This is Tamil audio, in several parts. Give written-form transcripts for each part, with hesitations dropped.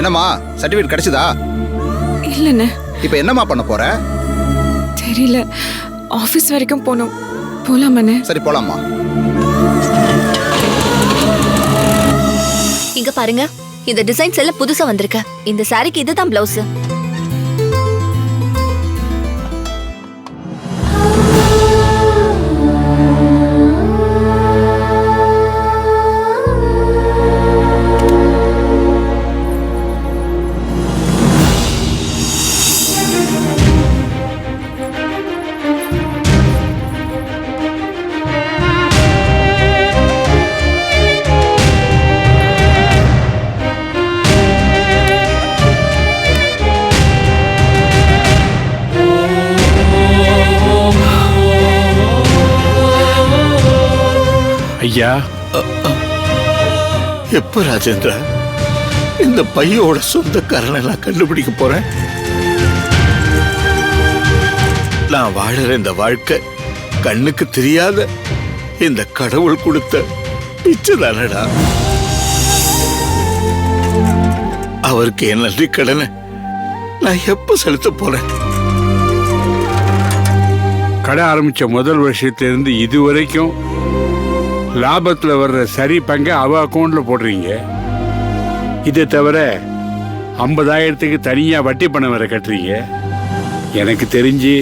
என்னம்மா சர்டிஃபிகேட் கிடைச்சதா? இல்லைண்ணே. இப்போ என்னம்மா பண்ண போற? தெரியல, ஆஃபீஸ் வரைக்கும் போகணும். போலாமாண்ணே? சரி போலாம்மா. இங்க பாருங்க, இந்த டிசைன்ஸ் எல்லாம் புதுசா வந்திருக்கு. இந்த சாரிக்கு இதுதான் பிளவுஸ். ஐயா, எப்ப ராஜேந்திரா இந்த பையோட சொந்தக்காரனை நான் கண்டுபிடிக்க போறேன்? நான் வாழற இந்த வாழ்க்கை கண்ணுக்கு தெரியாத இந்த கடவுள் கொடுத்த பிச்சை தானடா. அவருக்கு என் நன்றி கடனை நான் எப்ப செலுத்த போறேன்? கடை ஆரம்பிச்ச முதல் வருஷத்திலிருந்து இதுவரைக்கும் லாபத்தில் வர்ற சரி பங்கை அவ அக்கௌண்ட்ல போடுறீங்க. இதை தவிர 50,000க்கு தனியாக வட்டி பணம் வேற கட்டுறீங்க. எனக்கு தெரிஞ்சு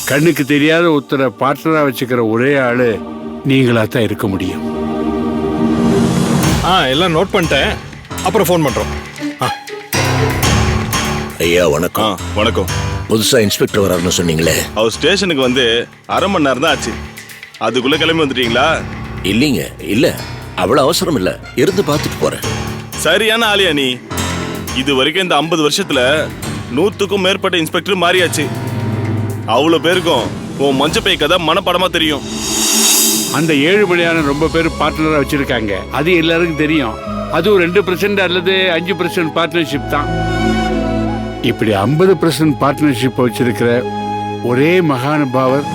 கண்ணுக்கு தெரியாத ஒருத்தரை பார்ட்னராக வச்சுக்கிற ஒரே ஆளு நீங்களா தான் இருக்க முடியும். எல்லாம் நோட் பண்ணிட்டேன், அப்புறம் ஃபோன் பண்றோம். ஐயா வணக்கம். வணக்கம். புதுசா இன்ஸ்பெக்டர் வராருன்னு சொன்னீங்களே, அவர் ஸ்டேஷனுக்கு வந்து அரை மணி நேரம் தான் ஆச்சு. அதுக்குள்ள கிளம்பி வந்துட்டீங்களா? இல்லைங்க, இல்ல அவ்வளவு அவசரம் இல்ல, இருந்து பார்த்துட்டு போறேன். சரியான ஆளியா நீ? இது வரைக்கும் இந்த 50 வருஷத்துல 100க்கும் மேற்பட்ட இன்ஸ்பெக்டர் மாறியாச்சு. அவ்வளவு பேருக்கும் உன் மஞ்சப்பை கதை மனப்படமா தெரியும். அந்த 7 மணியான ரொம்ப பேர் பார்ட்னராக வச்சிருக்காங்க, அது எல்லாருக்கும் தெரியும். அதுவும் 2% அல்லது 5% பார்ட்னர்ஷிப் தான். இப்படி 50% பார்ட்னர்ஷிப் வச்சிருக்கிற ஒரே மகானுபாவர்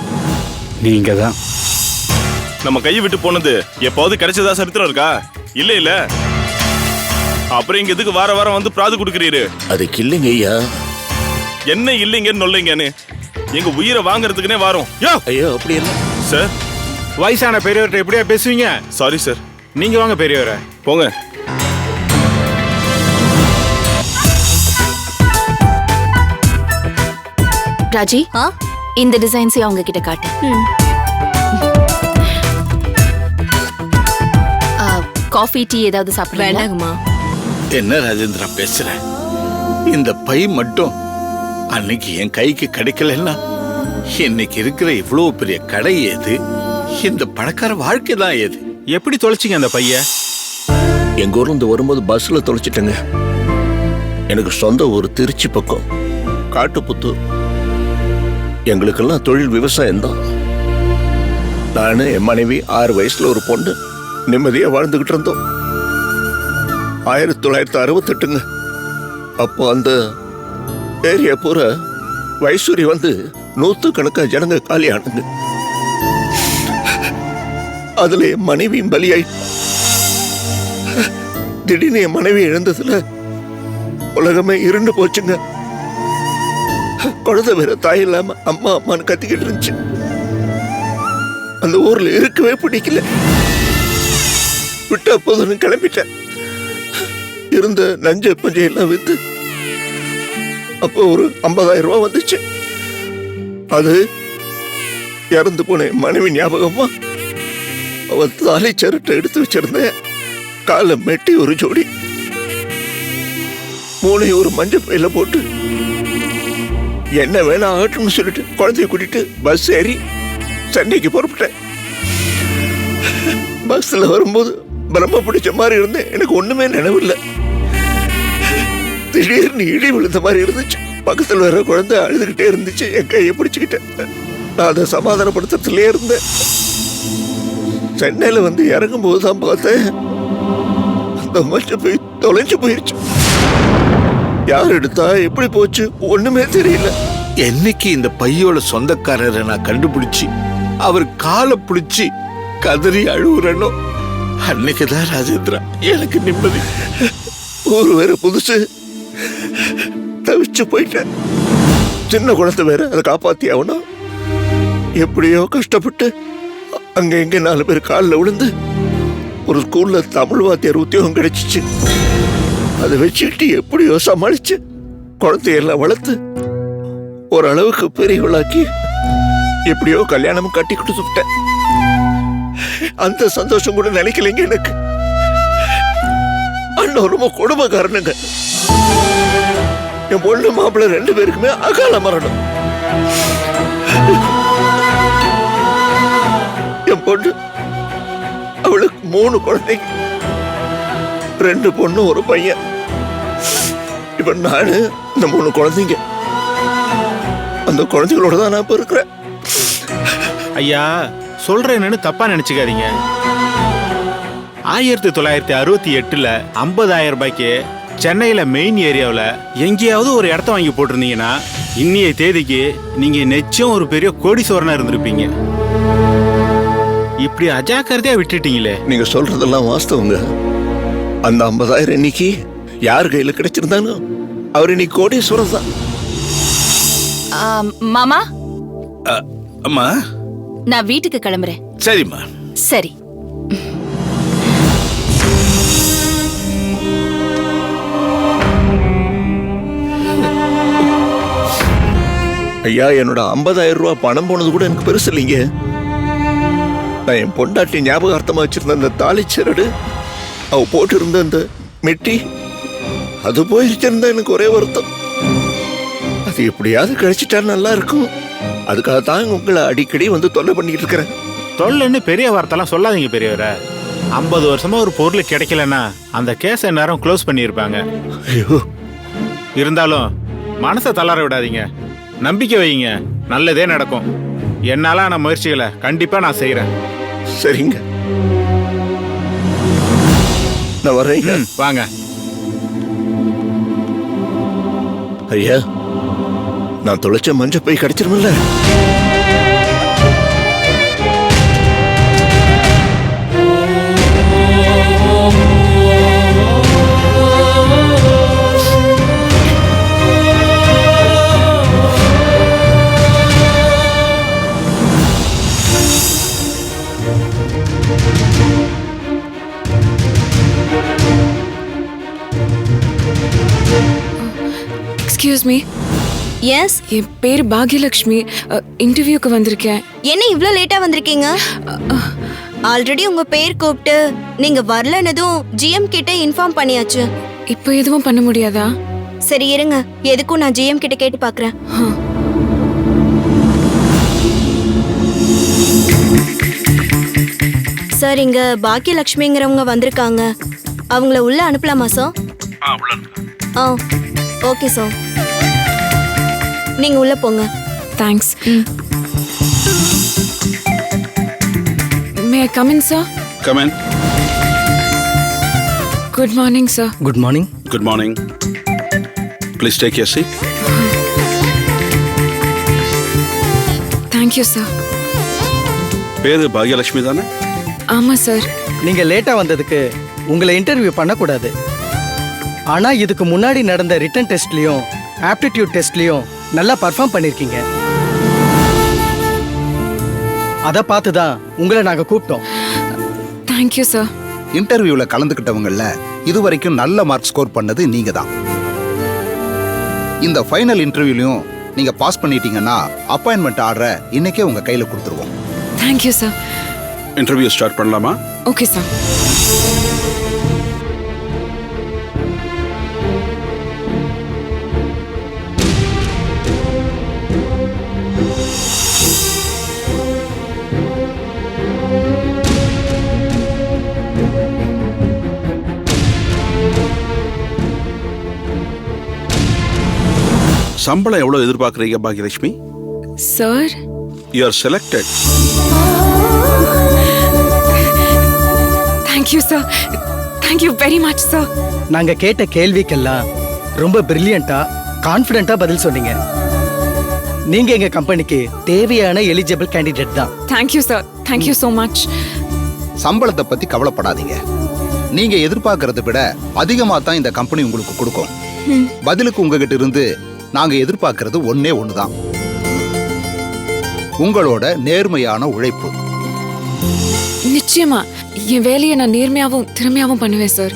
நீங்க தான். நம்ம கையை விட்டு போனது எப்பாவது கிடைச்சதா சரித்திரம் இருக்கா? இல்ல இல்ல. அப்புறம் இங்க எதுக்கு வார வாரம் வந்து பிராது கொடுக்குறீரு? அதுக்கு இல்லைங்க ஐயா. என்ன இல்லைங்கன்னு சொல்லுங்கன்னு எங்க உயிரை வாங்குறதுக்குனே வாரோம். ஐயோ அப்படி இல்ல சார். வயசான பெரியவர்கிட்ட எப்படியா பேசுவீங்க? Sorry sir. நீங்க வாங்க பெரியவர. போங்க. ராஜி, இந்த டிசைன்ஸை அவங்க கிட்ட காட்டு. காஃபி டீ ஏதாவது சாப்பிட வேண்டாங்கம்மா. என்ன ராஜேந்திரா பேசுற? இந்த பை மட்டும் அன்னைக்கு என் கைக்கு கிடைக்கலன்னா இன்னைக்கு இருக்கிற இவ்வளவு பெரிய கடை ஏது? இந்த பணக்கார வாழ்க்கை தான் ஏது? எப்படி தொலைச்சிங்க அந்த பைய? எங்க ஊர்ல இருந்து வரும்போது பஸ்ல தொலைச்சிட்டேங்க. எனக்கு சொந்த ஊர் திருச்சி பக்கம் காட்டுப்புத்தூர். எங்களுக்கெல்லாம் தொழில் விவசாயம் தான். நானு என் மனைவி 6 வயசுல ஒரு பொண்ணு நிம்மதியா வாழ்ந்துகிட்டு இருந்தோம். 1968ங்க. அப்போ அந்த ஏரியா பூரா வைசூரி வந்து 100கணக்கான ஜனங்க காலியானுங்க. அதுல என் மனைவியும் பலியாய். திடீர்னு என் மனைவி இழந்ததுல உலகமே இருண்டு போச்சுங்க. குழந்தை வேற தாய் இல்லாம அம்மா அம்மான்னு கத்திக்கிட்டு இருந்துச்சு. அந்த ஊர்ல இருக்கவே பிடிக்கல. விட்டா போதுன்னு கிளம்பிட்டேன். இருந்த நஞ்ச பஞ்சையெல்லாம் வித்து அப்போ ஒரு 50,000 ரூபாய் வந்துச்சு. அது இறந்து போன மனைவி ஞாபகமா அவ தாலி சரட்டை எடுத்து வச்சிருந்தேன். காலை மெட்டி ஒரு ஜோடி, 3 ஒரு மஞ்சள் பையில போட்டு என்ன வேணா ஆகட்டும்னு சொல்லிட்டு குழந்தைய கூட்டிட்டு பஸ் ஏறி சென்னைக்கு புறப்பட்டேன். பஸ்ல வரும்போது பிரம்ம பிடிச்ச மாதிரி இருந்தேன். எனக்கு ஒண்ணுமே நினைவில்லை. திடீர்னு இடி விழுந்த மாதிரி இருந்துச்சு. பக்கத்துல வர குழந்தை அழுதுகிட்டே இருந்துச்சு. என் கையை பிடிச்சுக்கிட்டேன். நான் அதை சமாதானப்படுத்துறதுலே இருந்தேன். சென்னையில வந்து இறங்கும் போதுதான் பார்த்தேன் அந்த மஞ்சள் போய் தொலைஞ்சு போயிருச்சு. யார் எடுத்தா எப்படி போச்சு ஒண்ணுமே தெரியல. என்னைக்கு இந்த பையோட சொந்தக்காரரை நான் கண்டுபிடிச்சு அவர் காலை பிடிச்சி கதறி அழுகுறனோ அன்னைக்குதான் ராஜேந்திரா எனக்கு நிம்மதி. ஊர் வேற புதுசு, தவிச்சு போயிட்டேன். சின்ன குழந்தை வேற, அதை காப்பாத்தி ஆகணும். எப்படியோ கஷ்டப்பட்டு அங்க எங்க 4 பேர் காலில் விழுந்து ஒரு ஸ்கூல்ல தமிழ் வாத்தியார் உத்தியோகம் கிடைச்சிச்சு. அதை வச்சுக்கிட்டு எப்படியோ சமாளிச்சு குழந்தையெல்லாம் வளர்த்து ஓரளவுக்கு பெரியவளாக்கி எப்படியோ கல்யாணமும் கட்டி கொடுத்துட்டேன். அந்த சந்தோஷம் கூட நினைக்கலைங்க எனக்கு. அண்ணன் ரொம்ப கொடுமைக்காரனுங்க. என் பொண்ணு மாப்பிள்ளை 2 பேருக்குமே அகால மரணம். என் பொண்ணு, அவளுக்கு 3 குழந்தைங்க, 2 பொண்ணு 1 பையன். இப்ப நானு இந்த 3 குழந்தைங்க, அந்த குழந்தைகளோட தான் நான் இப்ப இருக்கிறேன். ஐயா சொல்றேன்னு தப்பா நினைச்சுக்காதீங்க. 1968ல 50,000 ரூபாய்க்கு சென்னையில மெயின் ஏரியாவில் எங்கேயாவது ஒரு இடத்த வாங்கி போட்டிருந்தீங்கன்னா இன்னைய தேதிக்கு நீங்க நிச்சயம் ஒரு பெரிய கோடீஸ்வரனா இருந்திருப்பீங்க. இப்படி அஜாக்கிரதையா விட்டுட்டீங்களே. நீங்க சொல்றதெல்லாம் வாஸ்தவங்க. அந்த 50,000 இன்னைக்கு யார் கையில கிடைச்சிருந்தாலும் அவர் இன்னைக்கு கோடீஸ்வரர் தான். மாமா, அம்மா. நான் வீட்டுக்கு கிளம்புறேன். சரிம்மா. சரி. ஐயா, என்னோட 50,000 ரூபாய் பணம் போனது கூட எனக்கு பெருசு இல்லைங்க. நான் என் பொண்டாட்டி ஞாபகார்த்தமா வச்சிருந்த அந்த தாலிச்சரடு, அவ போட்டு இருந்த அந்த மெட்டி, அது போயிருச்சிருந்தா எனக்கு ஒரே வருத்தம். அது எப்படியாவது கிடைச்சிட்டா நல்லா இருக்கும். அதுக்காக தான் உங்களை அடிக்கடி வந்து தொல்லை பண்ணிட்டு இருக்கிறேன். தொல்லைன்னு பெரிய வார்த்தைலாம் சொல்லாதீங்க பெரியவரை. 50 வருஷமா ஒரு பொருள் கிடைக்கலன்னா அந்த கேஸை நேரம் க்ளோஸ் பண்ணியிருப்பாங்க. ஐயோ, இருந்தாலும் மனசை தளர விடாதீங்க. நம்பிக்கை வைங்க, நல்லதே நடக்கும். என்னாலான முயற்சிகளை கண்டிப்பா நான் செய்யறேன். சரிங்க, நான் வரேங்க. வாங்க. ஐயா, நான் தொலைச்ச மஞ்சள் பை கிடைச்சிருமில்ல? Excuse me. எஸ், என் பேர் பாக்யலட்சுமி. இன்டர்வியூக்கு வந்திருக்கேன். என்ன இவ்ளோ லேட்டா வந்திருக்கீங்க? ஆல்ரெடி உங்க பேர் கூப்பிட்டு நீங்க வரலனதும் ஜிஎம் கிட்ட இன்ஃபார்ம் பண்ணியாச்சு. இப்போ எதுவும் பண்ண முடியாதா? சரி இருங்க, எதுக்கும் நான் ஜிஎம் கிட்ட கேட்டு பார்க்கறேன். சார், இங்க பாக்கியலட்சுமிங்கிறவங்க வந்திருக்காங்க. அவங்கள உள்ள அனுப்பலாமா சார்? ஆ, ஓகே சார். நீங்க உள்ள போங்க. Thanks. May I come in sir? Come in. Good morning sir. Good morning. Good morning. Please take your seat. Thank you sir. பேரு பாக்யலட்சுமி தானே? ஆமாம் சார். நீங்க லேட்டா வந்ததுக்கு உங்களை இன்டர்வியூ பண்ணக்கூடாது. ஆனா இதுக்கு முன்னாடி நடந்த ரிட்டன் டெஸ்ட்லயும் ஆப்டிடியூட் டெஸ்ட்லயும் நல்லா பர்ஃபார்ம் பண்ணிருக்கீங்க. அதை பார்த்து தான் உங்களை நாங்க கூப்பிட்டோம். Thank you sir. இன்டர்வியூல கலந்துக்கிட்டவங்கள இதுவரைக்கும் நல்ல மார்க் ஸ்கோர் பண்ணது நீங்க தான். இந்த ஃபைனல் இன்டர்வியூலையும் நீங்க பாஸ் பண்ணிட்டீங்கன்னா அப்பாயின்மெண்ட் ஆர்டரை இன்னைக்கே உங்க கையில கொடுத்துருவோம். Thank you sir. இன்டர்வியூ ஸ்டார்ட் பண்ணலாமா? Okay sir. சம்பளம் எவ்வளவு எதிர்பார்க்கறீங்க Bhagyalakshmi? Sir, You are selected. Thank you sir. Thank you very much sir. நாங்க கேட்ட கேள்விக்கெல்லாம் ரொம்ப பிரில்லியண்டா கான்ஃபிடென்ட்டா பதில் சொன்னீங்க. நீங்க எங்க கம்பெனிக்கு தேவையான எலிஜிபிள் கேண்டிடேட் தான். Thank you sir. Thank you so much. சம்பளத்தை பத்தி கவலைப்படாதீங்க. நீங்க எதிர்பார்க்கறதை விட அதிகமா தான் இந்த கம்பெனி உங்களுக்கு கொடுக்கும். பதிலுக்கு உங்ககிட்ட இருந்து நாங்க எதிர்பார்க்கறது ஒன்னே ஒண்ணுதான், உங்களோட நேர்மையான உழைப்பு. நிச்சயமா என் வேலையை நான் நேர்மையாவும் திறமையாவும் பண்ணுவேன் சார்.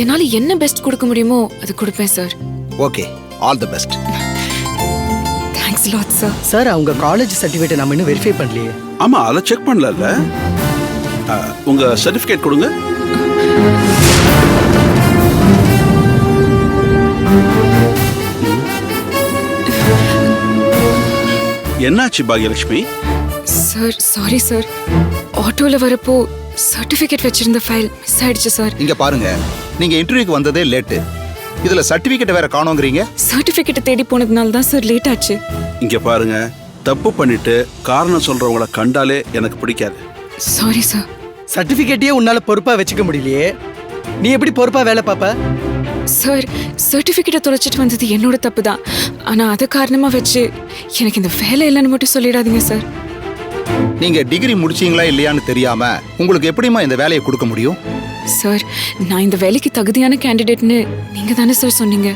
என்னால என்ன பெஸ்ட் கொடுக்க முடியுமோ அது கொடுப்பேன் sir. Okay, all the best. Thanks lot sir. Sir அவங்க காலேஜ் சர்டிஃபிகேட் நம்ம இன்னும் வெரிஃபை பண்ணலையே. ஆமா, அதை செக் பண்ணல. உங்க சர்டிபிகேட் கொடுங்க. என்னாச்சு பாகியலட்சுமி? சார் சாரி சார், ஆட்டோல வரப்போ சர்டிஃபிகேட் வச்சிருந்த ஃபைல் மிஸ் ஆயிடுச்சு சார். இங்க பாருங்க, நீங்க இன்டர்வியூக்கு வந்ததே லேட்டு, இதுல சர்டிபிகேட் வேற காணோங்கறீங்க. சர்டிஃபிகேட்டை தேடி போனதுனால தான் சார் லேட் ஆச்சு. இங்க பாருங்க, தப்பு பண்ணிட்டு காரணம் சொல்றவங்கள கண்டாலே எனக்கு பிடிக்காது. Sorry sir. சர்டிஃபிகேட்டையே உன்னால பொறுப்பா வச்சுக்க முடியலையே, நீ எப்படி பொறுப்பா வேலை பாப்ப? சார் சர்டிஃபிகேட்டை தொலைச்சிட்டு வந்தது என்னோட தப்பு தான். ஆனா அதை காரணமா வச்சு எனக்கு இந்த வேலை இல்லைன்னு மட்டும் சொல்லிடாதீங்க சார். நீங்க டிகிரி முடிச்சீங்களா இல்லையான்னு தெரியாம உங்களுக்கு எப்படிமா இந்த வேலையை கொடுக்க முடியும்? சார் நான் இந்த வேலைக்கு தகுதியான கேண்டிடேட்னு நீங்க தானே சார் சொன்னீங்க.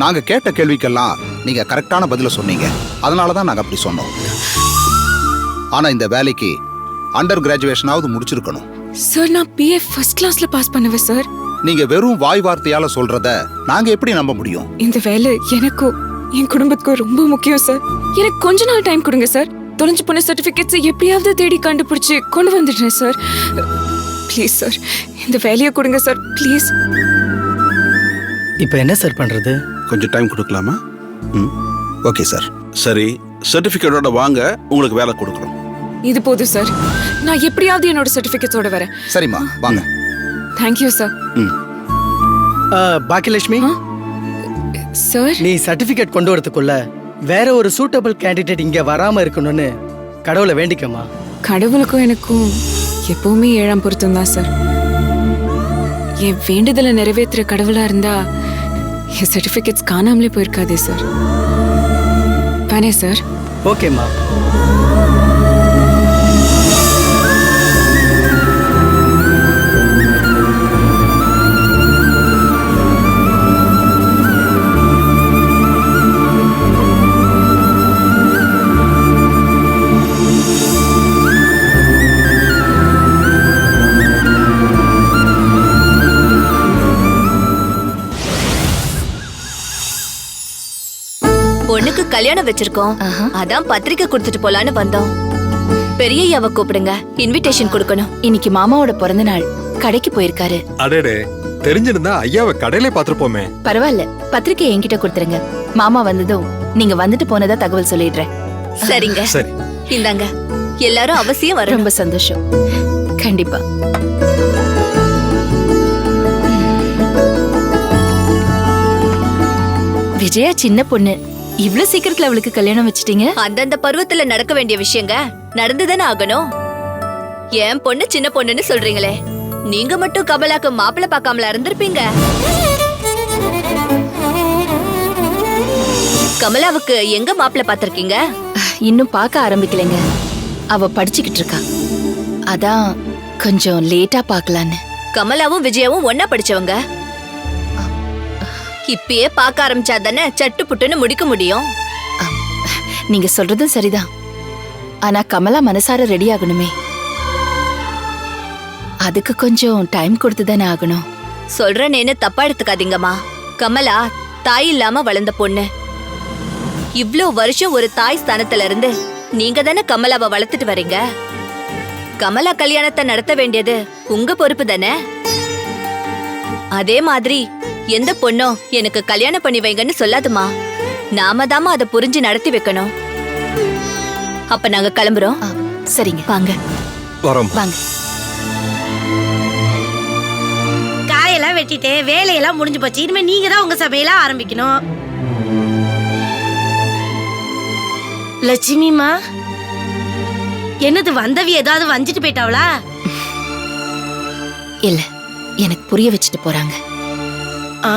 நாங்க கேட்ட கேள்விக்கெல்லாம் நீங்க கரெக்டான பதில சொன்னீங்க, அதனாலதான் நாங்க அப்படி சொன்னோம். ஆனா இந்த வேலைக்கு அண்டர் கிராஜுவேஷனாவது முடிச்சிருக்கணும். சார் நான் பிஏ ஃபர்ஸ்ட் கிளாஸ்ல பாஸ் பண்ணுவேன் சார். நீங்க வெறும் வாய் வார்த்தையால சொல்றத நாங்க எப்படி நம்ப முடியும்? இந்த வேலை எனக்கும் என் குடும்பத்துக்கும் ரொம்ப முக்கியம் சார். எனக்கு கொஞ்ச நாள் டைம் கொடுங்க சார். தொலைஞ்சு போன சர்டிபிகேட்ஸ் எப்படியாவது தேடி கண்டுபிடிச்சு கொண்டு வந்துடுறேன் சார். ப்ளீஸ் சார், இந்த வேலையை கொடுங்க சார் ப்ளீஸ். இப்போ என்ன சார் பண்றது? கொஞ்சம் டைம் கொடுக்கலாமா? Okay sir. சரி, சர்டிபிகேட்டோட வாங்க, உங்களுக்கு வேலை கொடுக்குறோம். இது போதும் சார், நான் எப்படியாவது என்னோட சர்டிபிகேட்ஸோட வரேன். சரிம்மா, வாங்க. Thank you sir. பாக்கியலட்சுமி, சார் நீ சர்டிஃபிகேட் கொண்டு வரதுக்குள்ள வேற ஒரு சூட்டபிள் கேண்டிடேட் இங்க வராம இருக்கணும்னு கடவுளை வேண்டிக்கமா. கடவுளுக்கும் எனக்கும் எப்பவுமே ஏழாம் பொருத்தம் தான் சார். என் வேண்டுதலை நிறைவேற்றுற கடவுளா இருந்தா என் சர்டிபிகேட்ஸ் காணாமலே போயிருக்காதே சார். தானே சார்? ஓகேம்மா. பொண்ணுக்கு கல்யாணம் வச்சிருக்கோம், அதான் பத்திரிக்கை கொடுத்துட்டு போலான்னு வந்தோம். பெரியய்யாவை கூப்பிடுங்க, இன்விடேஷன் கொடுக்கணும். இன்னைக்கு மாமாவோட பிறந்த நாள், கடைக்கு போயிருக்காரு. அடடே, தெரிஞ்சிருந்தா ஐயாவை கடையிலே பாத்துருப்போமே. பரவாயில்ல, பத்திரிக்கை என்கிட்ட கொடுத்துருங்க. மாமா வந்ததும் நீங்க வந்துட்டு போனதா தகவல் சொல்லிடுறேன். சரிங்க. சரி, இந்தாங்க, எல்லாரும் அவசியம் வர. ரொம்ப சந்தோஷம். கண்டிப்பா. விஜயா சின்ன பொண்ணு, இவ்ளோ சீக்கிரத்துல அவளுக்கு கல்யாணம் வச்சிட்டீங்க? அந்தந்த பருவத்துல நடக்க வேண்டிய விஷயங்க நடந்துதானே ஆகணும். என் பொண்ணு சின்ன பொண்ணுன்னு சொல்றீங்களே, நீங்க மட்டும் கமலாக்கு மாப்பிள்ளை பார்க்காமல இருந்திருப்பீங்க. கமலாவுக்கு எங்க மாப்பிள்ளை பார்த்திருக்கீங்க? இன்னும் பார்க்க ஆரம்பிக்கலைங்க. அவ படிச்சுக்கிட்டு இருக்கா, அதான் கொஞ்சம் லேட்டா பார்க்கலான்னு. கமலாவும் விஜயாவும் ஒன்னா படிச்சவங்க. இப்பயே பார்க்க ஆரம்பிச்சா தானே சட்டு புட்டுன்னு முடிக்க முடியும். நீங்க சொல்றதும் சரிதான், ஆனா கமலா மனசார ரெடி ஆகணுமே, அதுக்கு கொஞ்சம் டைம் கொடுத்துதானே ஆகணும். சொல்றேன்னு தப்பா எடுத்துக்காதீங்கம்மா. கமலா தாய் இல்லாம வளர்ந்த பொண்ணு. இவ்ளோ வருஷம் ஒரு தாய் ஸ்தானத்துல இருந்து நீங்க தானே கமலாவை வளர்த்துட்டு வரீங்க. கமலா கல்யாணத்தை நடத்த வேண்டியது உங்க பொறுப்பு தானே. அதே மாதிரி எந்த பொண்ணும் எனக்கு கல்யாணம் பண்ணி வைங்கன்னு சொல்லாதுமா. நாம தாமா அதை புரிஞ்சு நடத்தி வைக்கணும். அப்ப நாங்க கிளம்புறோம். சரிங்க, வாங்க வரோம். வாங்க. காயெல்லாம் வெட்டிட்டு வேலையெல்லாம் முடிஞ்சு போச்சு. இனிமே நீங்க தான் உங்க சபையெல்லாம் ஆரம்பிக்கணும். லட்சுமிமா, என்னது வந்தவி ஏதாவது வஞ்சிட்டு போயிட்டாவளா? இல்ல, எனக்கு புரிய வச்சுட்டு போறாங்க. ஆ,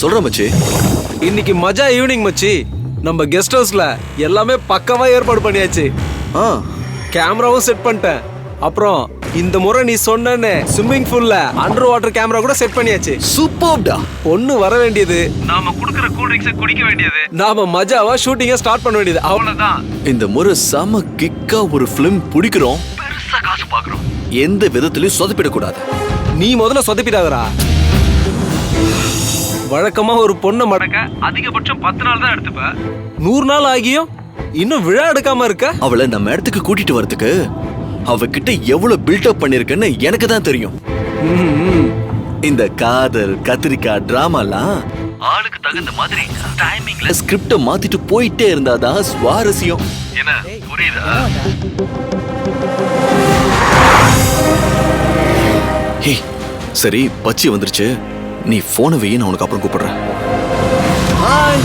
சொல்றேன் மச்சி. இன்னைக்கு மஜா ஈவினிங் மச்சி. நம்ம கெஸ்ட் ஹவுஸ்ல எல்லாமே பக்கவா ஏற்பாடு பண்ணியாச்சு. கேமராவும் செட் பண்ணிட்டேன். அப்புறம் இந்த முறை நீ சொன்னே ஸ்விம்மிங் பூல்ல அண்டர் வாட்டர் கேமரா கூட செட் பண்ணியாச்சு. சூப்பர்டா. பொண்ணு வர வேண்டியது, நாம குடுக்குற கூல் ட்ரிங்க்ஸ் குடிக்க வேண்டியது, நாம மஜாவா ஷூட்டிங்க ஸ்டார்ட் பண்ண வேண்டியது, அவ்வளவுதான். இந்த முறை செம கிக்கா ஒரு ஃபிலிம் பிடிக்கிறோம், பெருசா காசு பாக்குறோம். எந்த விதத்திலயும் சொதப்பிடக்கூடாது. நீ முதல்ல சொதப்பிடாதடா. வழக்கமா ஒரு பொண்ணை மடக்க அதிகபட்சம் 10 நாள் தான் எடுத்துப்ப. 100 நாள் ஆகியும் இன்னும் விழா எடுக்காம இருக்க. அவளை நம்ம இடத்துக்கு கூட்டிட்டு வரதுக்கு அவகிட்ட எவ்வளவு பில்டப் பண்ணிருக்கன்னு எனக்கு தான் தெரியும். இந்த காதல் கத்திரிக்காய் டிராமாலாம் ஆளுக்கு தகுந்த மாதிரி டைமிங்ல ஸ்கிரிப்ட மாத்திட்டு போயிட்டே இருந்தாதான் சுவாரஸ்யம். என்ன புரியுதா? ஹே சரி, பச்சி வந்துருச்சு. நீ போனை வைய, நான் உனக்கு அப்புறம் கூப்பிடுறேன். Hi.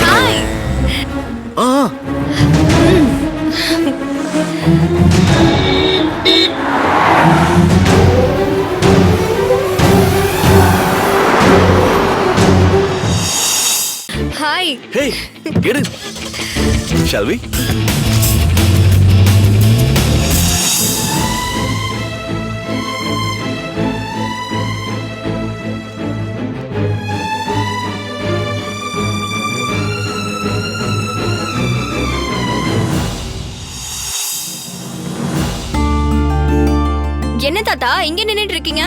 Hi. Hey get in. Shall we? என்ன தாத்தா இங்க நின்னுட்டு இருக்கீங்க?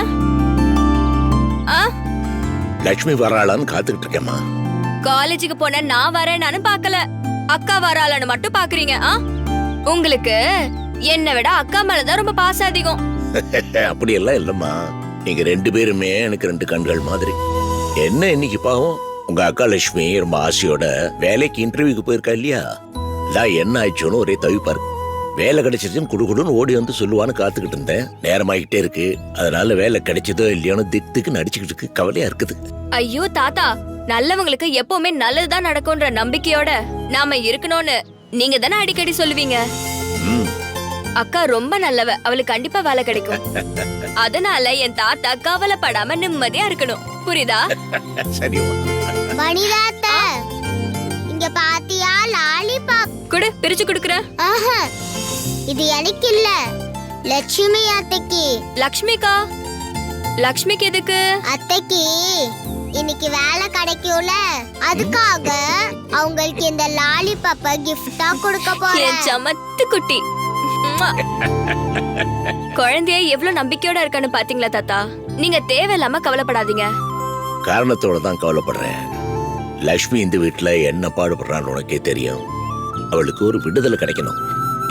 லட்சுமி வராளான்னு காத்துக்கிட்டு இருக்கேம்மா. காலேஜுக்கு போன நான் வரேன்னு பாக்கல, அக்கா வராளான்னு மட்டும் பாக்குறீங்க. உங்களுக்கு என்னை விட அக்கா மேலதான் ரொம்ப பாசம் அதிகம். அப்படி எல்லாம் இல்லம்மா. நீங்க 2 பேருமே எனக்கு 2 கண்கள் மாதிரி. என்ன இன்னைக்கு பாவம் உங்க அக்கா லட்சுமி ரொம்ப ஆசையோட வேலைக்கு இன்டர்வியூக்கு போயிருக்கா இல்லையா? நான் என்ன ஆயிடுச்சோன்னு ஒரே தவிப்பா இருக்கு. வேலை கிடைச்சிருச்சுன்னு குடுக்குடுன்னு ஓடி வந்து சொல்லுவான்னு காத்துக்கிட்டு இருந்தேன். நேரமாகிட்டே இருக்கு, அதனால வேலை கிடைச்சதோ இல்லையோன்னு திக்கு நடிச்சுக்கிட்டு இருக்கு. கவலையா இருக்குது. ஐயோ தாத்தா, நல்லவங்களுக்கு எப்பவுமே நல்லதுதான் நடக்கும்ன்ற நம்பிக்கையோட நாம இருக்கணும்னு நீங்க தானே அடிக்கடி சொல்லுவீங்க. அக்கா ரொம்ப நல்லவ, அவளுக்கு கண்டிப்பா வேலை கிடைக்கும். அதனால என் தாத்தா கவலைப்படாம நிம்மதியா இருக்கணும். புரியுதா? சரி மணிதாத்தா, இங்க பாத்தியா லாலிபாப்? குடு, பிரிச்சு குடுக்குறேன். இது எனக்கு இல்ல, லட்சுமி அத்தைக்கு. லக்ஷ்மிக்கா? லக்ஷ்மிக்கு எதுக்கு? அத்தைக்கு இன்னைக்கு வேலை கிடைக்கும்ல, அதுக்காக அவங்களுக்கு இந்த லாலிபாப்ப கிஃப்டா கொடுக்க போறேன். என் சமத்து குட்டி. குழந்தைய எவ்வளவு நம்பிக்கையோட இருக்கான்னு பாத்தீங்களா தாத்தா? நீங்க தேவையில்லாம கவலைப்படாதீங்க. காரணத்தோட தான் கவலைப்படுறேன். லட்சுமி இந்த வீட்டுல என்ன பாடுபடுறான்னு உனக்கே தெரியும். அவளுக்கு ஒரு விடுதலை கிடைக்கணும்.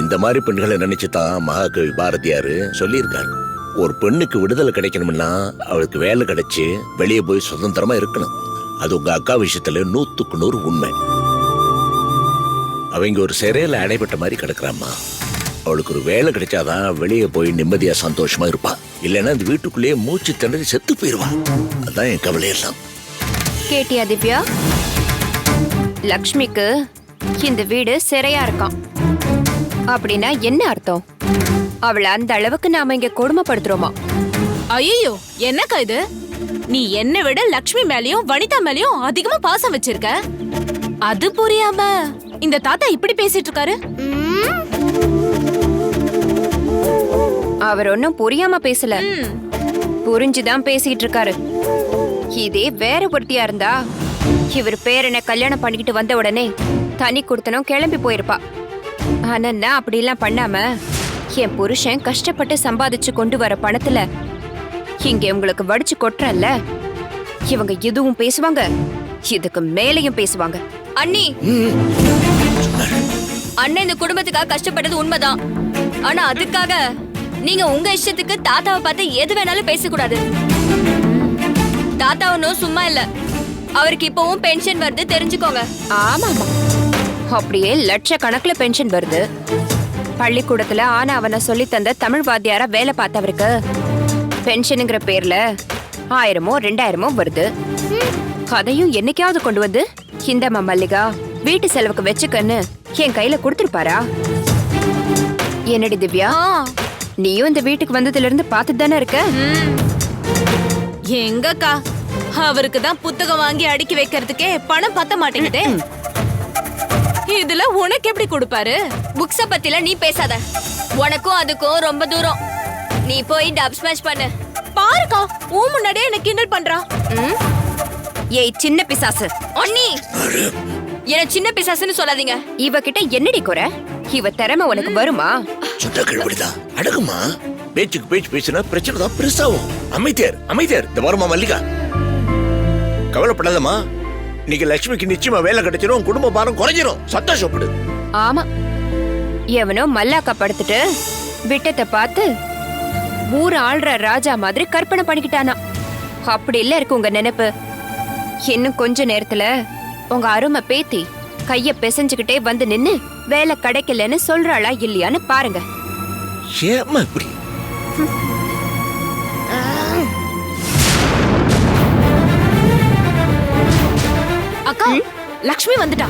இந்த மாதிரி பெண்களை நினைச்சுதான் மகாகவி பாரதியாரு சொல்லியிருக்காரு, ஒரு பெண்ணுக்கு விடுதலை கிடைக்கணும்னா அவளுக்கு வேலை கிடைச்சு வெளியே போய் சுதந்திரமா இருக்கணும். அது உங்க அக்கா விஷயத்துல 100க்கு 100 உண்மை. அவங்க ஒரு சிறையில அடைபட்ட மாதிரி கிடக்குறாம்மா. அவளுக்கு ஒரு வேலை கிடைச்சாதான் வெளியே போய் நிம்மதியா சந்தோஷமா இருப்பா. இல்லைன்னா இந்த வீட்டுக்குள்ளேயே மூச்சு திணறி செத்து போயிருவா. அதான் என் கவலை எல்லாம். கேட்டியா திவ்யா? லக்ஷ்மிக்கு இந்த வீடு சிறையா இருக்கான். அப்படின்னா என்ன அர்த்தம்? அவளை அந்த அளவுக்கு நாம இங்க கொடுமைப்படுத்துறோமா? ஐயோ, என்னக்கா இது? நீ என்னை விட லக்ஷ்மி மேலயும் வனிதா மேலயும் அதிகமா பாசம் வச்சிருக்க. அது புரியாம இந்த தாத்தா இப்படி பேசிட்டு இருக்காரு. அவர் ஒன்னும் புரியாம பேசல, புரிஞ்சுதான் பேசிட்டு இருக்காரு. இதே வேற ஒருத்தியா இருந்தா இவர் பேரனை கல்யாணம் பண்ணிக்கிட்டு வந்த உடனே தனி கொடுத்தனும் கிளம்பி போயிருப்பா. ஆனா நான் அப்படிலாம் பண்ணாம என் புருஷன் கஷ்டப்பட்டு சம்பாதிச்சு கொண்டு வர பணத்துல இங்க உங்களுக்கு வடிச்சு கொட்டுறல்ல, இவங்க எதுவும் பேசுவாங்க, இதுக்கு மேலையும் பேசுவாங்க. அண்ணி, அண்ணன் இந்த குடும்பத்துக்காக கஷ்டப்பட்டது உண்மைதான். ஆனா அதுக்காக நீங்க உங்க இஷ்டத்துக்கு தாத்தாவை பார்த்து எது வேணாலும் பேசக்கூடாது. தாத்தா ஒன்னும் சும்மா இல்ல, அவருக்கு இப்பவும் பென்ஷன் வருது, தெரிஞ்சுக்கோங்க. ஆமாமா, அப்படியே லட்சக்கணக்குல பென்ஷன் வருது. பள்ளிக்கூடத்துல ஆனா அவனை சொல்லி தந்த தமிழ் வாத்தியாரா வேலை பார்த்தவருக்கு பென்ஷனுங்கிற பேர்ல 1000மோ 2000மோ வருது. அதையும் என்னைக்காவது கொண்டு வந்து இந்தம்மா மல்லிகா வீட்டு செலவுக்கு வச்சுக்கன்னு என் கையில கொடுத்துருப்பாரா? என்னடி திவ்யா, நீயும் இந்த வீட்டுக்கு வந்ததுல இருந்து பார்த்துட்டு தானே இருக்க. எங்கக்கா, அவருக்கு தான் புத்தகம் வாங்கி அடுக்கி வைக்கிறதுக்கே பணம் பத்த மாட்டேங்குதே. இதுல உனக்கு எப்படி கொடுப்பாரு? புக்ஸ பத்தில நீ பேசாத. உனக்கும் அதுக்கும் ரொம்ப தூரம். நீ போய் டப் ஸ்மாஷ் பண்ணு. பாருக்கா, உன் முன்னாடியே என்ன கிண்டல் பண்றா. ஏய் சின்ன பிசாசு, ஒன்னி என்ன சின்ன பிசாசுன்னு சொல்லாதீங்க. இவகிட்ட என்னடி குறை? இவ திறமை உனக்கு வருமா? சுத்த கிழவிதான் அடகுமா. பேச்சுக்கு பேச்சு பேசினா பிரச்சனை தான் பெருசாகும். அமைதியார் இந்த வருமா மல்லிகா, கவலைப்படாதம்மா. இன்னைக்கு லட்சுமிக்கு நிச்சயமா வேலை கிடைச்சிடும், குடும்ப பாரம் குறைஞ்சிரும். சந்தோஷப்படு. ஆமா, எவனோ மல்லாக்கா படுத்துட்டு விட்டத்தை பார்த்து ஊர் ஆள்ற ராஜா மாதிரி கற்பனை பண்ணிக்கிட்டானா. அப்படி இல்ல இருக்கு உங்க நினைப்பு. இன்னும் கொஞ்ச நேரத்துல உங்க அருமை பேத்தி கைய பிசைஞ்சுக்கிட்டே வந்து நின்னு வேலை கிடைக்கலன்னு சொல்றாளா இல்லையான்னு பாருங்க. ஏம்மா இப்படி? அக்கா, லக்ஷ்மி வந்துட்டா.